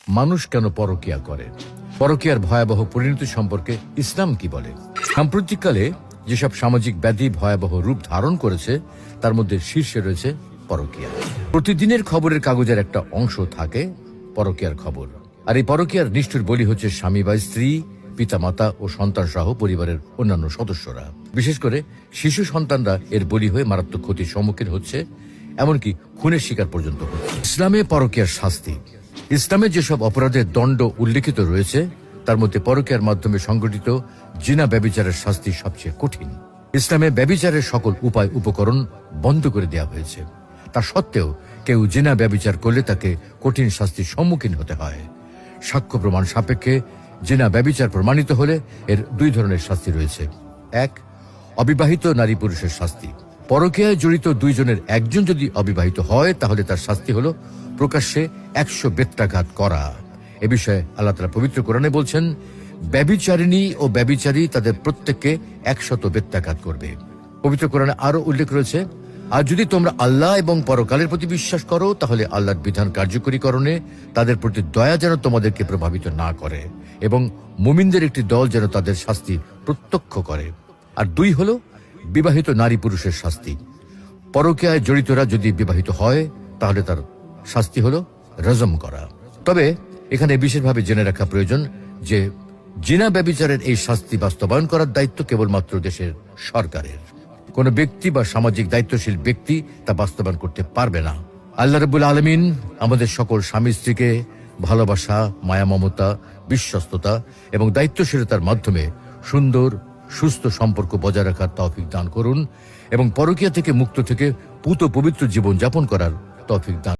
মানুষ কেন পরকীয়া করে, পরকীয়ার ভয়াবহ পরিণতি সম্পর্কে ইসলাম কি বলে। সাম্প্রতিককালে যেসব সামাজিক ব্যাধি ভয়াবহ রূপ ধারণ করেছে তার মধ্যে শীর্ষে রয়েছে পরকীয়া। প্রতিদিনের খবরের কাগজের একটা অংশ থাকে পরকীয়ার খবর, আর এই পরকীয়ার নিষ্ঠুর বলি হচ্ছে স্বামী বা স্ত্রী, পিতামাতা ও সন্তান সহ পরিবারের অন্যান্য সদস্যরা। বিশেষ করে শিশু সন্তানরা এর বলি হয়ে মারাত্মক ক্ষতির সম্মুখীন হচ্ছে, এমনকি খুনের শিকার পর্যন্ত হচ্ছে। ইসলামে পরকীয়ার শাস্তি। ইসলামে যেসব অপরাধের দণ্ড উল্লেখিত রয়েছে তার মধ্যে পরকীয়ার মাধ্যমে সংগঠিত জিনা ব্যভিচারের শাস্তি সবচেয়ে কঠিন। ইসলামে ব্যভিচারের সকল উপায় উপকরণ বন্ধ করে দেওয়া হয়েছে। তা সত্ত্বেও কেউ জিনা ব্যভিচার করলে তাকে কঠিন শাস্তির সম্মুখীন হতে হয়। সাক্ষ্য প্রমাণ সাপেক্ষে জিনা ব্যভিচার প্রমাণিত হলে এর দুই ধরনের শাস্তি রয়েছে। এক, অবিবাহিত নারী পুরুষের শাস্তি। পরকীয়ায় জড়িত দুইজনের একজন যদি অবিবাহিত হয় তাহলে তার শাস্তি হলো প্রকাশ্যে 100 বেত্রাঘাত করা। এ বিষয়ে আল্লাহ তাআলা পবিত্র কোরআনে বলছেন, ব্যভিচারিণী ও ব্যভিচারী তাদের প্রত্যেককে 100 বেত্রাঘাত করবে। পবিত্র কোরআনে আরো উল্লেখ রয়েছে, আর যদি তোমরা আল্লাহ এবং পরকালের প্রতি বিশ্বাস করো তাহলে আল্লাহর বিধান কার্যকরীকরণে তাদের প্রতি দয়া যেন তোমাদেরকে প্রভাবিত না করে, এবং মুমিনদের একটি দল যেন তাদের শাস্তি প্রত্যক্ষ করে। আর দুই হলো বিবাহিত নারী পুরুষের শাস্তি। পরকীয়ায় জড়িতরা যদি বিবাহিত হয় তাহলে তার শাস্তি হলো রজম করা। তবে এখানে বিশেষভাবে জেনে রাখা প্রয়োজন যে জিনা ব্যভিচারের এই শাস্তি বাস্তবায়ন করার দায়িত্ব কেবলমাত্র দেশের সরকারের। কোন ব্যক্তি বা সামাজিক দায়িত্বশীল ব্যক্তি তা বাস্তবায়ন করতে পারবে না। আল্লাহ রাব্বুল আলামিন আমাদের সকল স্বামী স্ত্রীকে ভালোবাসা, মায়া, মমতা, বিশ্বস্ততা এবং দায়িত্বশীলতার মাধ্যমে সুন্দর সুস্থ সম্পর্ক বজায় রাখার তৌফিক দান করুন এবং পরকীয়া থেকে মুক্ত থেকে পূত পবিত্র জীবন যাপন করার তৌফিক দান